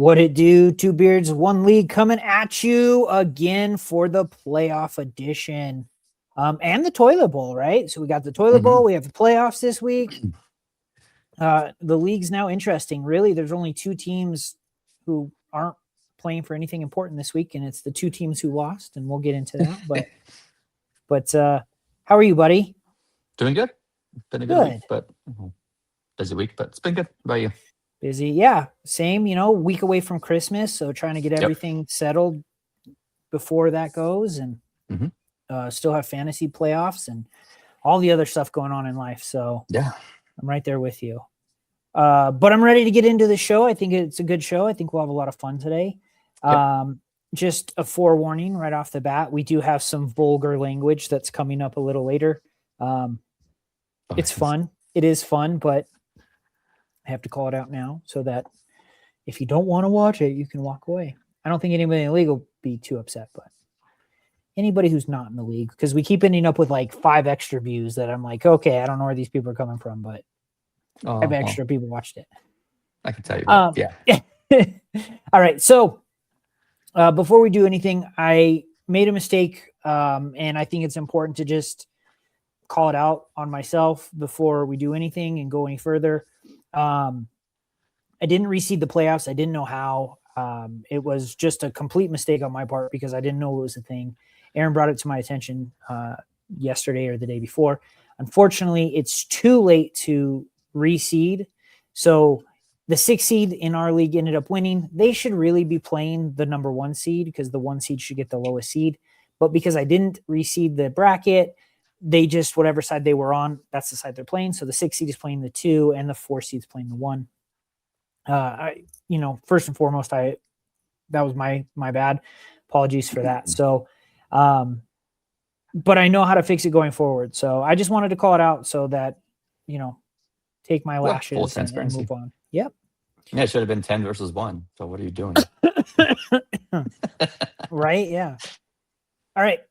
What it do? Two Beards, One League coming at you again for the playoff edition. And the toilet bowl, right? So we got the toilet bowl. We have the playoffs this week. The league's now interesting. Really, there's only two teams who aren't playing for anything important this week, and it's the two teams who lost, and we'll get into that. But how are you, buddy? Doing good. Been a good week, but busy week, but it's been good. How about you? Busy, yeah. Same, week away from Christmas, so trying to get everything settled before that goes, and still have fantasy playoffs and all the other stuff going on in life. So yeah, I'm right there with you. But I'm ready to get into the show. I think it's a good show. I think we'll have a lot of fun today. Just a forewarning right off the bat, we do have some vulgar language that's coming up a little later. It's fun. It is fun, but I have to call it out now so that if you don't want to watch it, you can walk away. I don't think anybody in the league will be too upset, but anybody who's not in the league, because we keep ending up with like 5 extra views that I'm like, okay, I don't know where these people are coming from, but 5 extra people watched it. I can tell you. Yeah. All right. So before we do anything, I made a mistake, and I think it's important to just call it out on myself before we do anything and go any further. I didn't reseed the playoffs. I didn't know how. It was just a complete mistake on my part because I didn't know it was a thing. Aaron brought it to my attention yesterday or the day before. Unfortunately, it's too late to reseed. So the 6th seed in our league ended up winning. They should really be playing the number 1 seed because the 1 seed should get the lowest seed. But because I didn't reseed the bracket, they just, whatever side they were on, that's the side they're playing. So the 6th seed is playing the 2 and the 4th seed is playing the 1. First and foremost, that was my bad. Apologies for that. So, but I know how to fix it going forward. So I just wanted to call it out so that, take my lashes and move on. Yep. Yeah, it should have been 10 versus 1. So what are you doing? Right. Yeah. All right.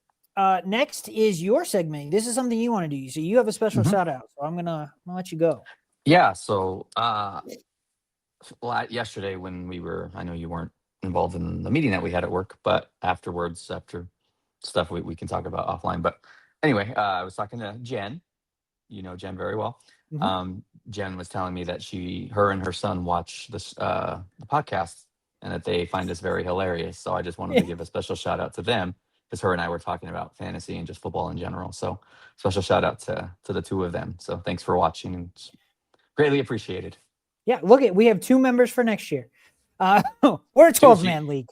Next is your segment. This is something you want to do. So you have a special shout out. So I'm gonna let you go. Yeah. So yesterday when I know you weren't involved in the meeting that we had at work, but after stuff we can talk about offline. But anyway, I was talking to Jen. You know Jen very well. Jen was telling me that her and her son watch the podcast and that they find us very hilarious. So I just wanted to give a special shout out to them because her and I were talking about fantasy and just football in general. So special shout out to the two of them. So thanks for watching. It's greatly appreciated. Yeah, we have 2 members for next year. We're a 12-man league.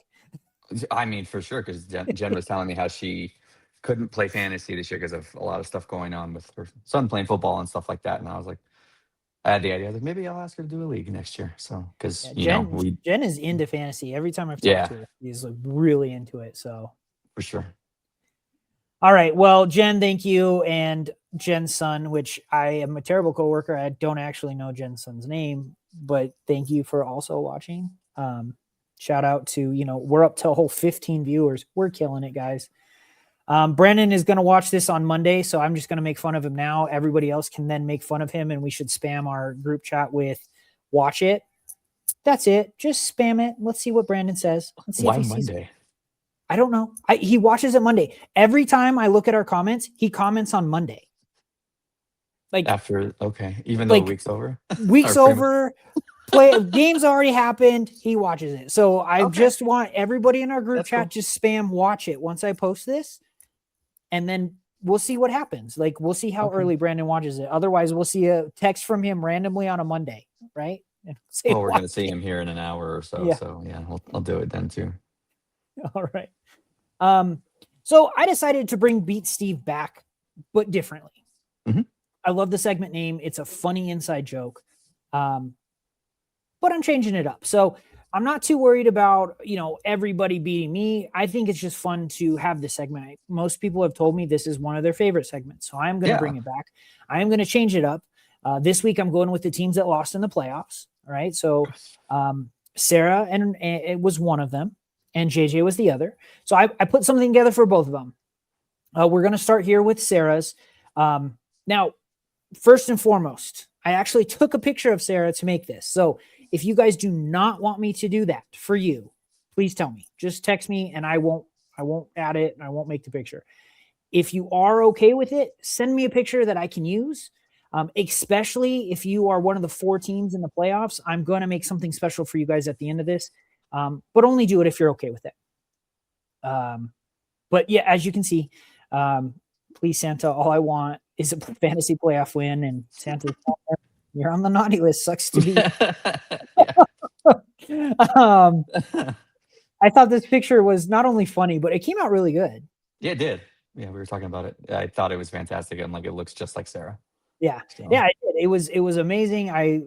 I mean, for sure, because Jen was telling me how she couldn't play fantasy this year because of a lot of stuff going on with her son playing football and stuff like that. And I was like, I had the idea. I was like, maybe I'll ask her to do a league next year. So, because Jen is into fantasy. Every time I've talked to her, she's like really into it. So, for sure. All right. Well, Jen, thank you, and Jen's son, which I am a terrible coworker. I don't actually know Jen's son's name, but thank you for also watching. Shout out to we're up to a whole 15 viewers. We're killing it, guys. Brandon is going to watch this on Monday, so I'm just going to make fun of him now. Everybody else can then make fun of him, and we should spam our group chat with watch it. That's it. Just spam it. Let's see what Brandon says. Let's see Why if he Monday? Sees I don't know. He watches it Monday. Every time I look at our comments, he comments on Monday. Like even though the week's over? Week's over. Game's already happened. He watches it. So I just want everybody in our group chat just spam watch it once I post this. And then we'll see what happens. Like, we'll see how early Brandon watches it. Otherwise, we'll see a text from him randomly on a Monday, right? We're going to see him here in an hour or so. Yeah. So, yeah, I'll do it then, too. All right. So I decided to bring Beat Steve back, but differently. I love the segment name. It's a funny inside joke. But I'm changing it up. So I'm not too worried about, everybody beating me. I think it's just fun to have this segment. Most people have told me this is one of their favorite segments. So I'm going to bring it back. I am going to change it up. This week, I'm going with the teams that lost in the playoffs. All right. So Sarah and it was one of them, and JJ was the other. So I put something together for both of them. We're going to start here with Sarah's. Now, first and foremost, I actually took a picture of Sarah to make this. So If you guys do not want me to do that for you, please tell me. Just text me and I won't add it and I won't make the picture. If you are okay with it, send me a picture that I can use. Especially if you are one of the 4 teams in the playoffs, I'm going to make something special for you guys at the end of this. But only do it if you're okay with it. But yeah, as you can see, please Santa, all I want is a fantasy playoff win, and Santa's you're on the naughty list. Sucks to be. I thought this picture was not only funny, but it came out really good. Yeah, it did. Yeah, we were talking about it. I thought it was fantastic, and like it looks just like Sarah. Yeah, so. Yeah, it was amazing. It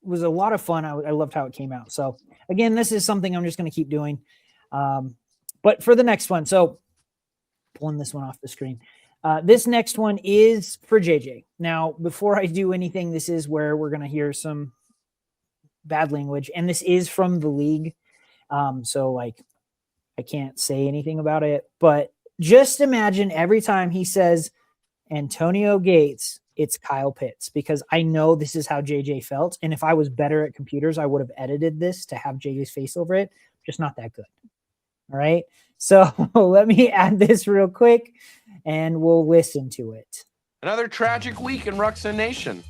was a lot of fun. I loved how it came out. So again, this is something I'm just going to keep doing. But for the next one, so pulling this one off the screen. This next one is for JJ. Now, before I do anything, this is where we're going to hear some bad language, and this is from the league. So like, I can't say anything about it, but just imagine every time he says Antonio Gates, it's Kyle Pitts, because I know this is how JJ felt. And if I was better at computers, I would have edited this to have JJ's face over it. Just not that good. All right. So let me add this real quick and we'll listen to it. Another tragic week in Ruxin Nation.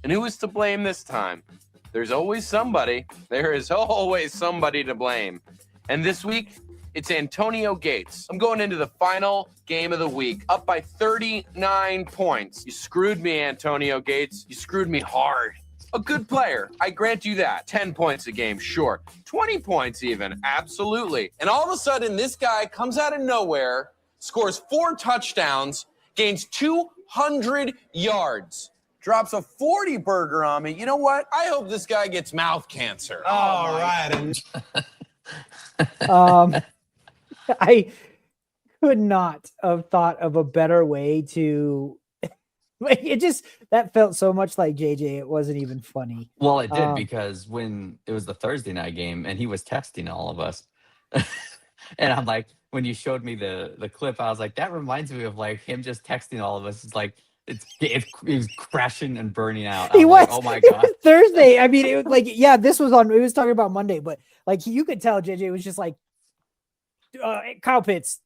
And who is to blame this time? There's always somebody. There is always somebody to blame. And this week, it's Antonio Gates. I'm going into the final game of the week, up by 39 points. You screwed me, Antonio Gates. You screwed me hard. A good player, I grant you that. 10 points a game, sure. 20 points even, absolutely. And all of a sudden, this guy comes out of nowhere, scores 4 touchdowns, gains 200 yards, drops a 40 burger on me. You know what? I hope this guy gets mouth cancer. All right. I could not have thought of a better way to like it. Just that felt so much like JJ. It wasn't even funny. Well, it did, because when it was the Thursday night game and he was texting all of us, and I'm like, when you showed me the clip, I was like, that reminds me of like him just texting all of us. It's like it was crashing and burning out. He was. Like, oh my god. Thursday. I mean, it was like, yeah, this was on. It was talking about Monday, but like you could tell JJ was just like. Kyle Pitts,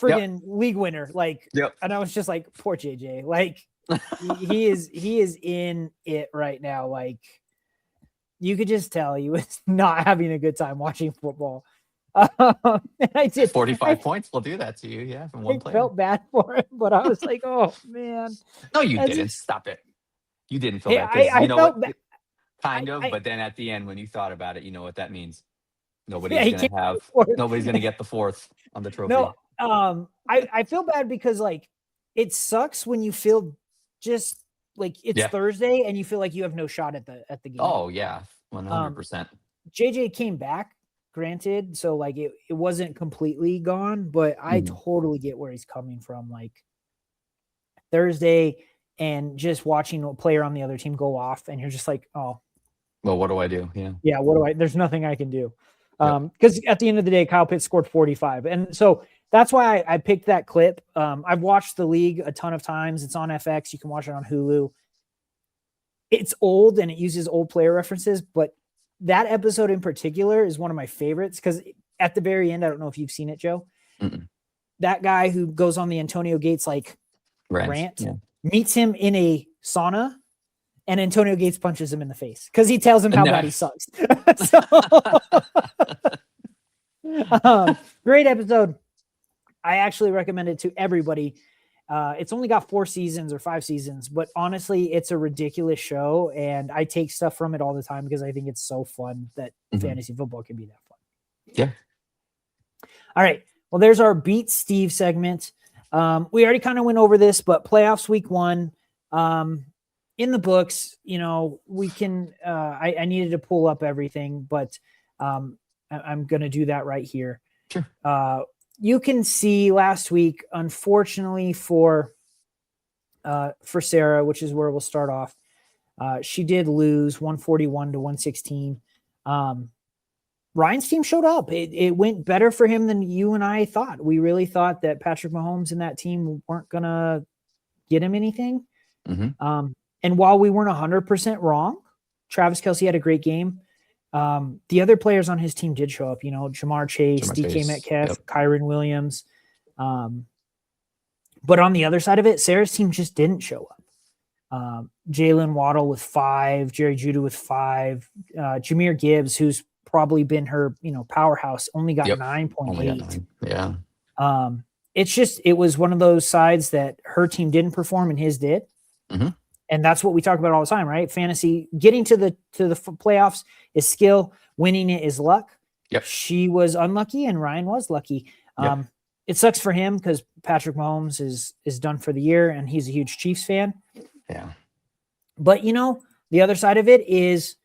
friggin' league winner, like, and I was just like, poor JJ, like, he is in it right now. Like, you could just tell he was not having a good time watching football. And I did 45 points will do that to you, yeah, from one player. I felt bad for him, but I was like, oh man. No, you didn't. Stop it. You didn't feel bad. You know what? Kind of, but then at the end, when you thought about it, you know what that means. Nobody's gonna get the 4th on the trophy. No, I feel bad because like it sucks when you feel just like it's Thursday and you feel like you have no shot at the game. Oh yeah, 100%. JJ came back, granted, so like it wasn't completely gone, but I totally get where he's coming from. Like Thursday and just watching a player on the other team go off, and you're just like, oh, well, what do I do? Yeah, what do I? There's nothing I can do. Because at the end of the day, Kyle Pitts scored 45. And so that's why I picked that clip. I've watched the league a ton of times. It's on FX. You can watch it on Hulu. It's old and it uses old player references, but that episode in particular is one of my favorites because at the very end, I don't know if you've seen it, Joe. Mm-mm. That guy who goes on the Antonio Gates like rant meets him in a sauna. And Antonio Gates punches him in the face because he tells him how bad he sucks. Great episode. I actually recommend it to everybody. It's only got 4 seasons or 5 seasons, but honestly, it's a ridiculous show. And I take stuff from it all the time because I think it's so fun that fantasy football can be that fun. Yeah. All right. Well, there's our Beat Steve segment. We already kind of went over this, but playoffs week 1. In the books, you know, we can, I needed to pull up everything, but I'm going to do that right here. Sure. You can see last week, unfortunately for Sarah, which is where we'll start off. She did lose 141 to 116. Ryan's team showed up. It went better for him than you and I thought. We really thought that Patrick Mahomes and that team weren't going to get him anything. And while we weren't 100% wrong, Travis Kelce had a great game. The other players on his team did show up. Jamar Chase, Jamar DK Chase, Metcalf, yep. Kyron Williams. But on the other side of it, Sarah's team just didn't show up. Jalen Waddle with 5, Jerry Judah with 5, Jahmyr Gibbs, who's probably been her, powerhouse, only got 9.8. Yeah. It was one of those sides that her team didn't perform and his did. Mm-hmm. And that's what we talk about all the time, right? Fantasy, getting to the playoffs is skill, winning it is luck. Yep. She was unlucky and Ryan was lucky. Yep. It sucks for him because Patrick Mahomes is done for the year and he's a huge Chiefs fan. Yeah. But the other side of it is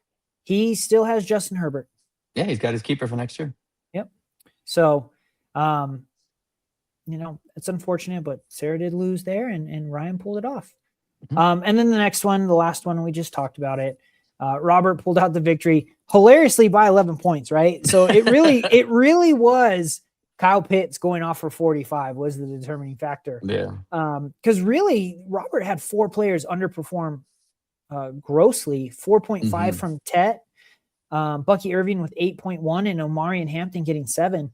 he still has Justin Herbert. Yeah, he's got his keeper for next year. Yep. So it's unfortunate, but Sarah did lose there and Ryan pulled it off. Mm-hmm. And then the next one, the last one, we just talked about it. Robert pulled out the victory hilariously by 11 points, right? So it really was Kyle Pitts going off for 45 was the determining factor. Yeah. Because really, Robert had 4 players underperform grossly, 4.5 from Tet, Bucky Irving with 8.1, and Omari and Hampton getting 7.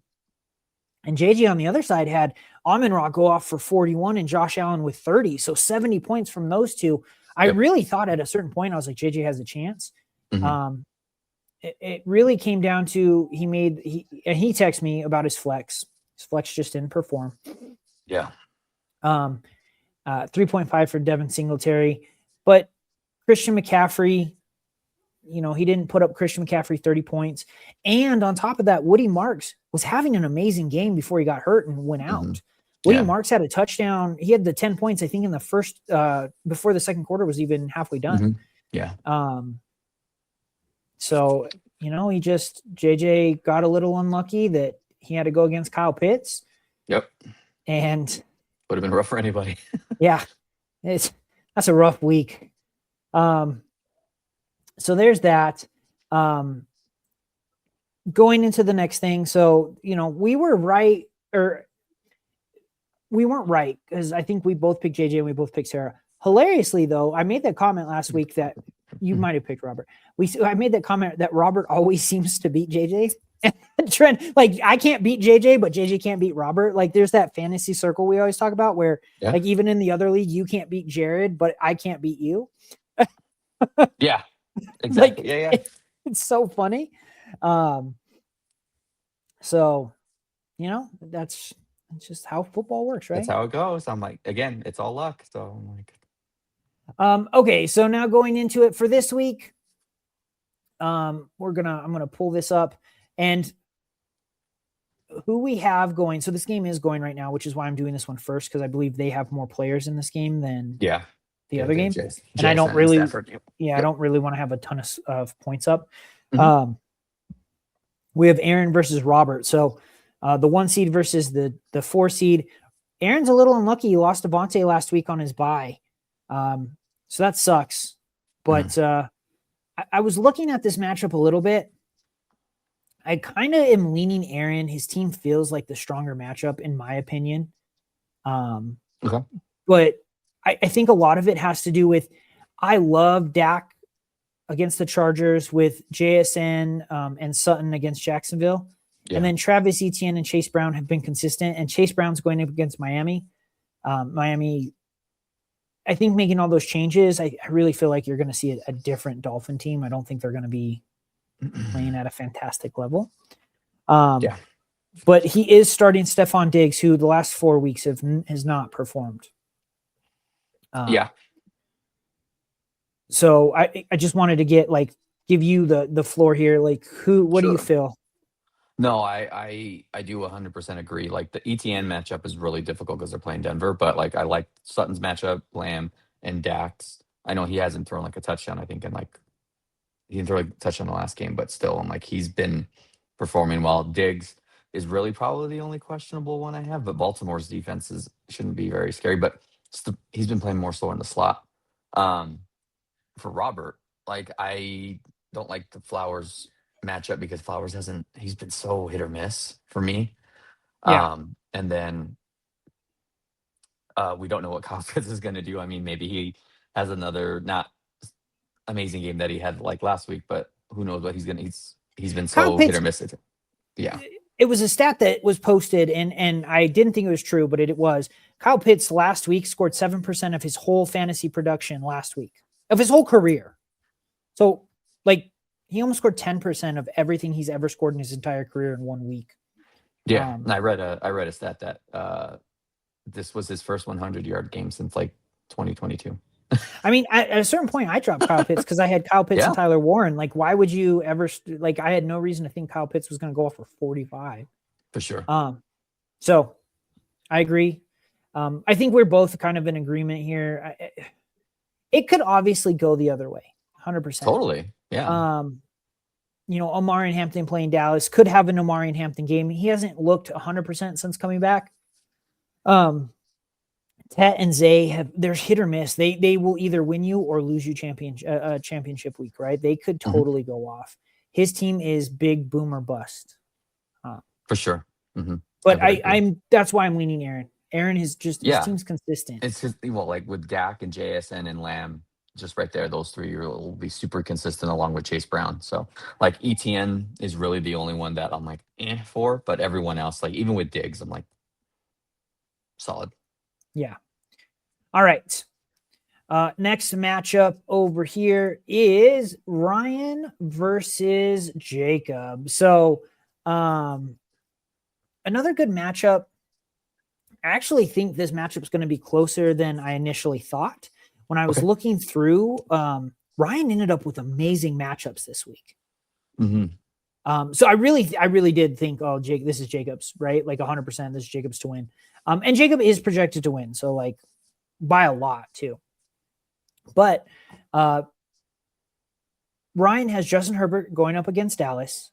And JJ on the other side had Amon-Ra go off for 41 and Josh Allen with 30. So 70 points from those two. I really thought at a certain point, I was like, JJ has a chance. Mm-hmm. It really came down to he texted me about his flex. His flex just didn't perform. Yeah. 3.5 for Devin Singletary. But Christian McCaffrey, he didn't put up Christian McCaffrey 30 points. And on top of that, Woody Marks was having an amazing game before he got hurt and went out. Mm-hmm. Woody Marks had a touchdown. He had the 10 points, I think, in the first before the second quarter was even halfway done. Mm-hmm. Yeah. So, JJ got a little unlucky that he had to go against Kyle Pitts. Yep. And would have been rough for anybody. Yeah. That's a rough week. So there's that. Going into the next thing. So, we were right, or we weren't right, because I think we both picked JJ and we both picked Sarah. Hilariously, though, I made that comment last week that you might have picked Robert. I made that comment that Robert always seems to beat JJ. Trent, like, I can't beat JJ, but JJ can't beat Robert. Like, there's that fantasy circle we always talk about where, like, even in the other league, you can't beat Jared, but I can't beat you. Yeah, exactly. Yeah. It's so funny. So, that's just how football works, right? That's how it goes. I'm like, again, it's all luck. So I'm like, okay. So now going into it for this week, I'm gonna pull this up and who we have going. So this game is going right now, which is why I'm doing this one first, because I believe they have more players in this game than the other game. And I don't really, I don't really want to have a ton of points up. Mm-hmm. We have Aaron versus Robert. So the 1 seed versus the 4 seed. Aaron's a little unlucky. He lost Devontae last week on his bye. So that sucks. But I was looking at this matchup a little bit. I kind of am leaning Aaron. His team feels like the stronger matchup, in my opinion. But I think a lot of it has to do with, I love Dak against the Chargers with JSN and Sutton against Jacksonville. Yeah. And then Travis Etienne and Chase Brown have been consistent, and Chase Brown's going up against Miami. Miami, I think, making all those changes, I really feel like you're going to see a different Dolphin team. I don't think they're going to be playing at a fantastic level. But he is starting Stephon Diggs, who the last 4 weeks has not performed. So I just wanted to give you the floor here. Like, what do you feel? No, I do 100% agree. Like, the ETN matchup is really difficult because they're playing Denver, but like, I like Sutton's matchup, Lamb and Dax. I know he hasn't thrown like a touchdown, I think, and like he didn't throw a touchdown in the last game, but still, I'm like, he's been performing well. Diggs is really probably the only questionable one I have, but Baltimore's defense shouldn't be very scary, but he's been playing more slow in the slot. For Robert, like, I don't like the Flowers matchup because Flowers he's been so hit or miss for me. And then we don't know what Kyle Pitts is going to do. I mean, maybe he has another not amazing game that he had like last week, but who knows what he's he's been Kyle so hit Pitts- or miss. Yeah. It was a stat that was posted, and I didn't think it was true, but it was. Kyle Pitts last week scored 7% of his whole fantasy production last week, of his whole career. So, like, he almost scored 10% of everything he's ever scored in his entire career in 1 week. Yeah. And I read a stat that this was his first 100-yard game since like 2022. I mean, at a certain point, I dropped Kyle Pitts because I had Kyle Pitts Yeah. and Tyler Warren. Like, why would you ever like? I had no reason to think Kyle Pitts was going to go off for 45. For sure. So I agree. I think we're both kind of in agreement here. It could obviously go the other way, 100%. Totally. Yeah. Omari and Hampton playing Dallas could have an Omari and Hampton game. He hasn't looked 100% since coming back. Tet and Zay there's hit or miss. They will either win you or lose you championship week, right? They could totally go off. His team is big boom or bust. For sure. Mm-hmm. But that's why I'm leaning Aaron. Aaron is just his team's consistent. It's just like with Dak and JSN and Lamb, just right there, those three will be super consistent along with Chase Brown. So like ETN is really the only one that I'm like for, but everyone else, like even with Diggs, I'm like solid. Yeah. All right. Next matchup over here is Ryan versus Jacob. So another good matchup. I actually think this matchup is going to be closer than I initially thought. When I was looking through, Ryan ended up with amazing matchups this week. Mm-hmm. So I really did think, Jake, this is Jacob's, right? Like 100%, this is Jacob's to win. And Jacob is projected to win, so like by a lot too. But Ryan has Justin Herbert going up against Dallas,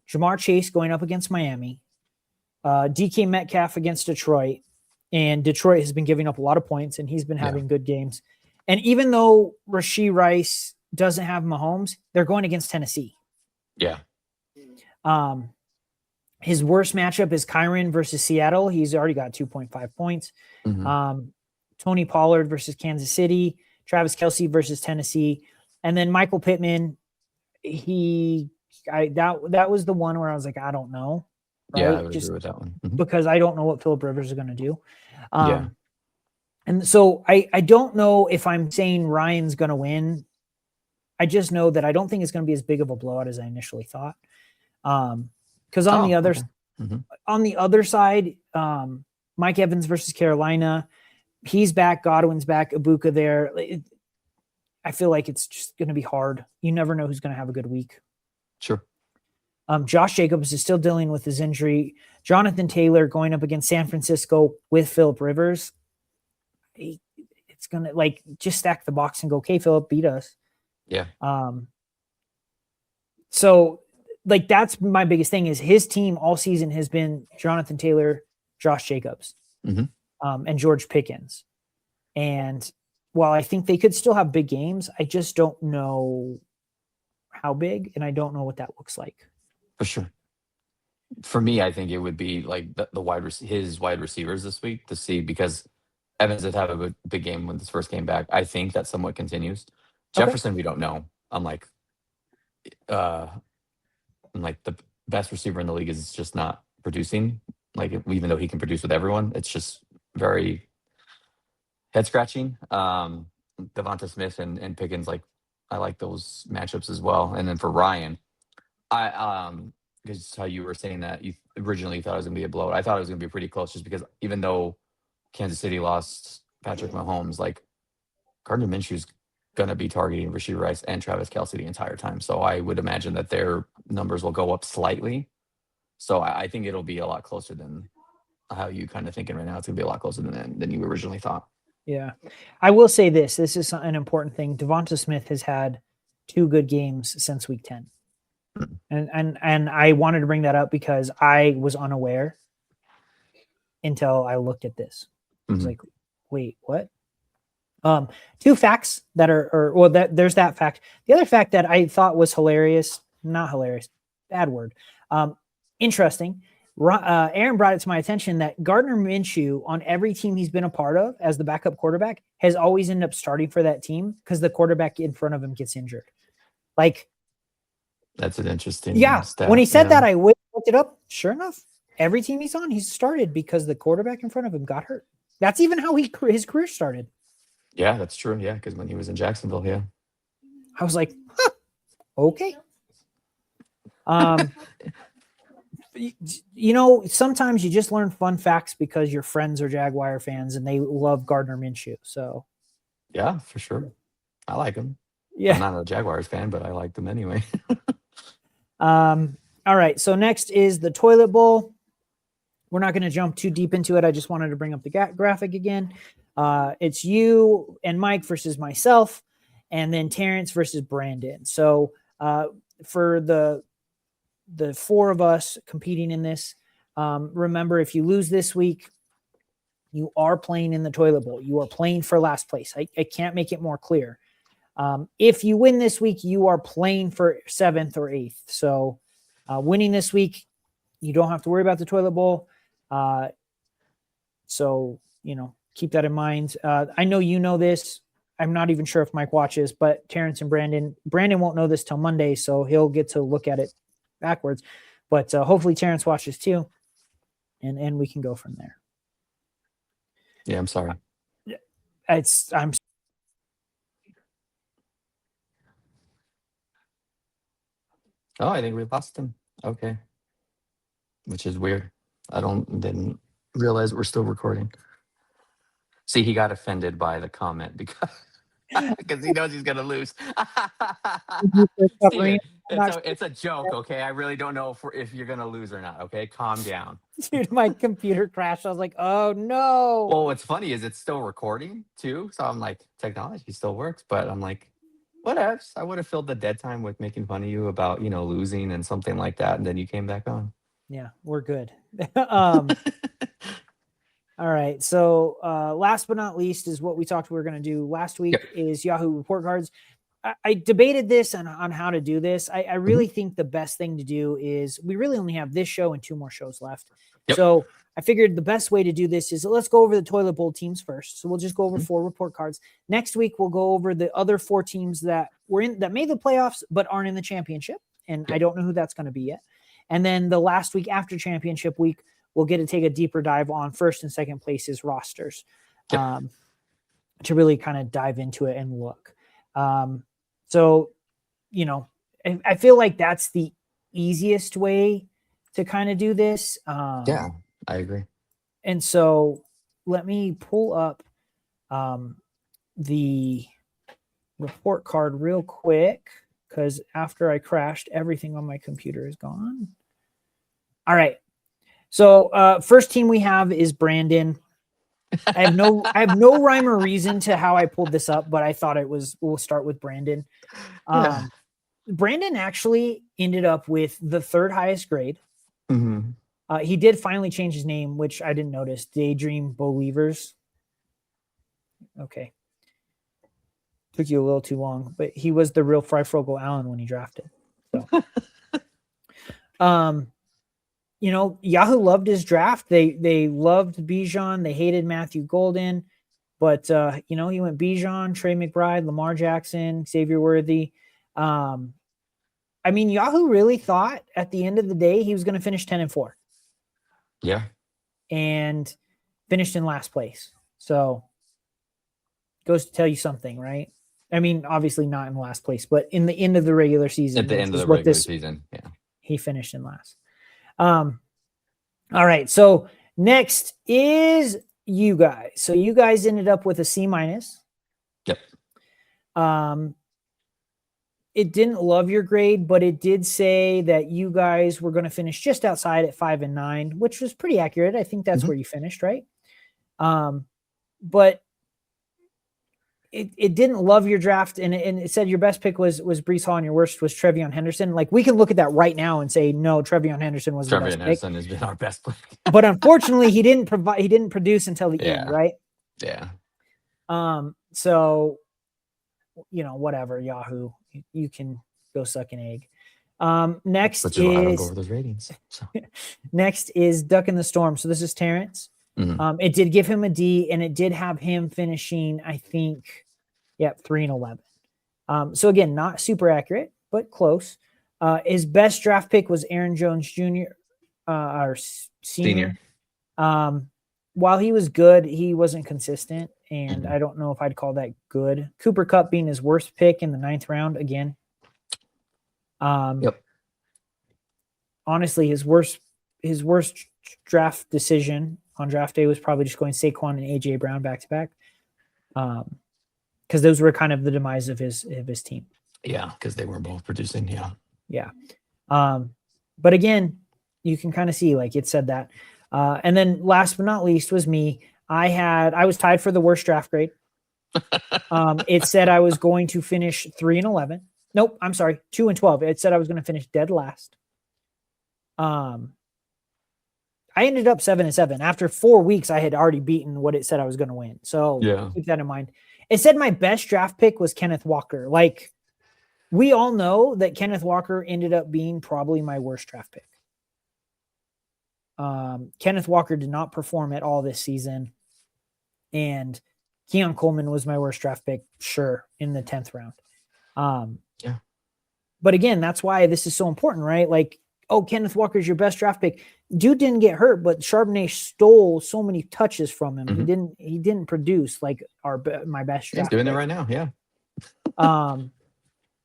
Jamar Chase going up against Miami, DK Metcalf against Detroit, and Detroit has been giving up a lot of points, and he's been having good games. And even though Rashee Rice doesn't have Mahomes, they're going against Tennessee. Yeah. His worst matchup is Kyron versus Seattle. He's already got 2.5 points. Tony Pollard versus Kansas City, Travis Kelce versus Tennessee, and then Michael Pittman. That was the one where I was like, I don't know. Right? Yeah, I would agree with that one. Because I don't know what Phillip Rivers is going to do. And so I don't know if I'm saying Ryan's going to win. I just know that I don't think it's going to be as big of a blowout as I initially thought. Because on the other side, Mike Evans versus Carolina, he's back. Godwin's back. Ibuka there. I feel like it's just going to be hard. You never know who's going to have a good week. Sure. Josh Jacobs is still dealing with his injury. Jonathan Taylor going up against San Francisco with Phillip Rivers. It's going to just stack the box and go, okay, Phillip, beat us. Yeah. So that's my biggest thing is his team all season has been Jonathan Taylor, Josh Jacobs, and George Pickens. And while I think they could still have big games, I just don't know how big, and I don't know what that looks like. For sure. For me, I think it would be like his wide receivers this week to see, because Evans did have a big game when his first came back. I think that somewhat continues. Jefferson, we don't know. I'm like the best receiver in the league is just not producing. Like, even though he can produce with everyone, it's just very head scratching. Devonta Smith and Pickens, I like those matchups as well. And then for Ryan, because how you were saying that you originally thought it was going to be a blowout. I thought it was going to be pretty close, just because even though Kansas City lost Patrick Mahomes, Gardner Minshew's going to be targeting Rashee Rice and Travis Kelce the entire time. So I would imagine that their numbers will go up slightly. So I think it'll be a lot closer than how you kind of thinking right now. It's going to be a lot closer than you originally thought. Yeah. I will say this. This is an important thing. Devonta Smith has had 2 good games since week 10. And I wanted to bring that up because I was unaware until I looked at this. I was like, wait, what? 2 facts that there's that fact. The other fact that I thought was hilarious, not hilarious, bad word. Interesting. Aaron brought it to my attention that Gardner Minshew, on every team he's been a part of as the backup quarterback, has always ended up starting for that team because the quarterback in front of him gets injured. That's an interesting. Yeah. stat, When he said yeah. that, I looked it up. Sure enough, every team he's on, he's started because the quarterback in front of him got hurt. That's even how his career started. Yeah, that's true. Yeah, because when he was in Jacksonville, yeah. I was like, huh, okay. You know, sometimes you just learn fun facts because your friends are Jaguar fans and they love Gardner Minshew. So Yeah, for sure. I like him. yeah. I'm not a Jaguars fan, but I like them anyway. All right. So next is the toilet bowl. We're not going to jump too deep into it. I just wanted to bring up the graphic again. It's you and Mike versus myself, and then Terrence versus Brandon. So for the four of us competing in this, remember, if you lose this week, you are playing in the toilet bowl. You are playing for last place. I can't make it more clear. If you win this week, you are playing for 7th or 8th. So winning this week, you don't have to worry about the toilet bowl. So, you know, keep that in mind. I know you know this. I'm not even sure if Mike watches, but Terrence and Brandon won't know this till Monday, so he'll get to look at it backwards. But hopefully Terrence watches too, and we can go from there. Yeah, I'm sorry. I'm Oh, I think we lost him. Okay. Which is weird. Didn't realize we're still recording. See, he got offended by the comment because he knows he's gonna lose. Steven, it's a joke, okay? I really don't know if you're gonna lose or not. Okay, calm down. Dude, my computer crashed. I was like, oh no. Well, what's funny is it's still recording too. So I'm like, technology still works, but I'm like, what else? I would have filled the dead time with making fun of you about, losing and something like that, and then you came back on. Yeah, we're good. All right. So last but not least is what we talked we were going to do last week is Yahoo report cards. I debated this on how to do this. I really think the best thing to do is we really only have this show and 2 more shows left. Yep. So I figured the best way to do this is let's go over the toilet bowl teams first. So we'll just go over 4 report cards. Next week, we'll go over the other 4 teams that made the playoffs, but aren't in the championship. And I don't know who that's going to be yet. And then the last week after championship week, we'll get to take a deeper dive on first and second places rosters to really kind of dive into it and look. So, I feel like that's the easiest way to kind of do this. Yeah, I agree. And so let me pull up the report card real quick because after I crashed, everything on my computer is gone. All right. So first team we have is Brandon. I have no rhyme or reason to how I pulled this up, but I thought we'll start with Brandon. Brandon actually ended up with the 3rd highest grade. Mm-hmm. He did finally change his name, which I didn't notice. Daydream Believers. Okay. Took you a little too long, but he was the real Freifrogel Allen when he drafted. So, Yahoo loved his draft. They loved Bijan. They hated Matthew Golden, but he went Bijan, Trey McBride, Lamar Jackson, Xavier Worthy. Yahoo really thought at the end of the day he was going to finish 10-4. Yeah, and finished in last place. So goes to tell you something, right? I mean, obviously not in last place, but in the end of the regular season. At the end of the regular season, yeah, he finished in last. All right. So next is you guys. So you guys ended up with a C-. Yep. It didn't love your grade, but it did say that you guys were going to finish just outside at 5 and 9, which was pretty accurate. I think that's where you finished, right? But it didn't love your draft, and it said your best pick was Breece Hall and your worst was Trevion Henderson. Like, we can look at that right now and say, no, Trevion Henderson was the best pick. Trevion Henderson has been our best pick. But unfortunately, he didn't produce until the end, right? Yeah. So, whatever, Yahoo, you can go suck an egg. Next is I don't go over those ratings. So. Next is Duck in the Storm. So this is Terrence. Mm-hmm. It did give him a D, and it did have him finishing, I think, 3 and 11. So again, not super accurate, but close. His best draft pick was Aaron Jones Jr. Or senior. While he was good, he wasn't consistent, and I don't know if I'd call that good. Cooper Kupp being his worst pick in the 9th round again. Yep. Honestly, his worst draft decision on draft day was probably just going Saquon and AJ Brown back to back, because those were kind of the demise of his team. Yeah, because they were both producing. Yeah. But again, you can kind of see like it said that. And then last but not least was me. I was tied for the worst draft grade. It said I was going to finish 3-11. Nope, I'm sorry, 2-12. It said I was going to finish dead last. I ended up 7-7. After 4 weeks, I had already beaten what it said I was going to win. So keep that in mind. It said my best draft pick was Kenneth Walker. Like, we all know that Kenneth Walker ended up being probably my worst draft pick. Kenneth Walker did not perform at all this season. And Keon Coleman was my worst draft pick, sure, in the 10th round. But again, that's why this is so important, right? Like, oh, Kenneth Walker's your best draft pick. Dude didn't get hurt, but Charbonnet stole so many touches from him. He didn't produce like my best draft He's doing pick. it right now, yeah.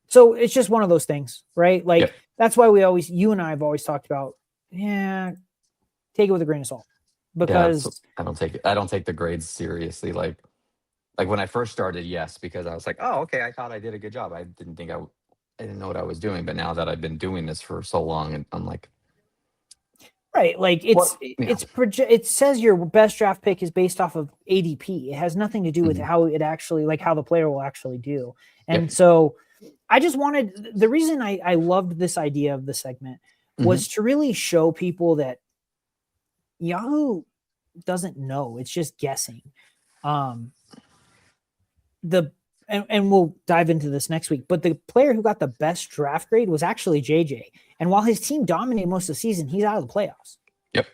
So it's just one of those things, right? Like that's why you and I have always talked about, take it with a grain of salt, because I don't take the grades seriously. Like when I first started, yes, because I was like, oh, okay, I thought I did a good job. I didn't know what I was doing, but now that I've been doing this for so long, and I'm like, right, like it says your best draft pick is based off of ADP. It has nothing to do with how it actually, like how the player will actually do. And so I just wanted, the reason I loved this idea of the segment was to really show people that Yahoo doesn't know. It's just guessing. And we'll dive into this next week, but the player who got the best draft grade was actually JJ. And while his team dominated most of the season, he's out of the playoffs. Yep.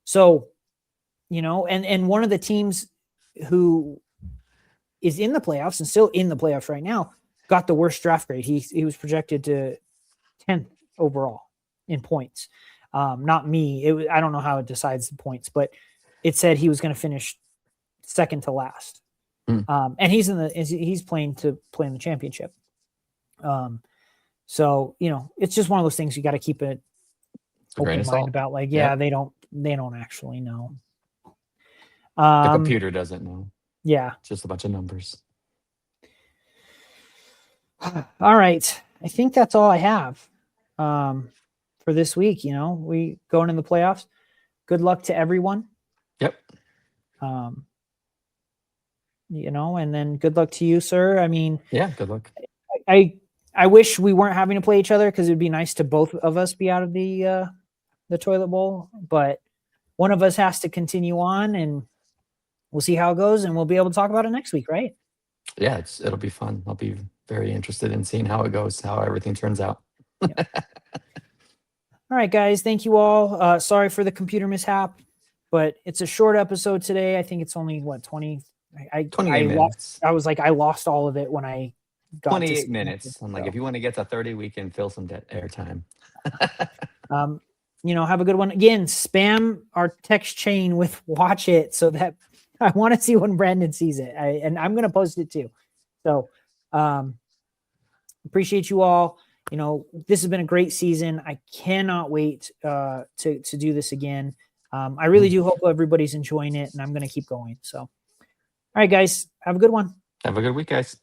So, and one of the teams who is in the playoffs and still in the playoffs right now got the worst draft grade. He was projected to 10th overall in points. Not me. I don't know how it decides the points, but it said he was going to finish second to last. And he's playing in the championship. So, it's just one of those things you got to keep it open mind about. Like, they don't actually know. The computer doesn't know. Yeah. It's just a bunch of numbers. All right. I think that's all I have for this week. We going in the playoffs. Good luck to everyone. Yep. And then good luck to you, sir. I mean, good luck. I wish we weren't having to play each other, because it'd be nice to both of us be out of the toilet bowl, but one of us has to continue on, and we'll see how it goes, and we'll be able to talk about it next week, right? Yeah, it'll be fun. I'll be very interested in seeing how it goes, how everything turns out. All right, guys. Thank you all. Sorry for the computer mishap, but it's a short episode today. I think it's only 20. 28 minutes. I was like, I lost all of it when I got 28 minutes. I'm like, if you want to get to 30, we can fill some airtime. Have a good one. Again, spam our text chain with watch it, so that I want to see when Brandon sees it. And I'm going to post it too. So appreciate you all. This has been a great season. I cannot wait to do this again. I really do hope everybody's enjoying it, and I'm going to keep going. So, all right, guys, have a good one. Have a good week, guys.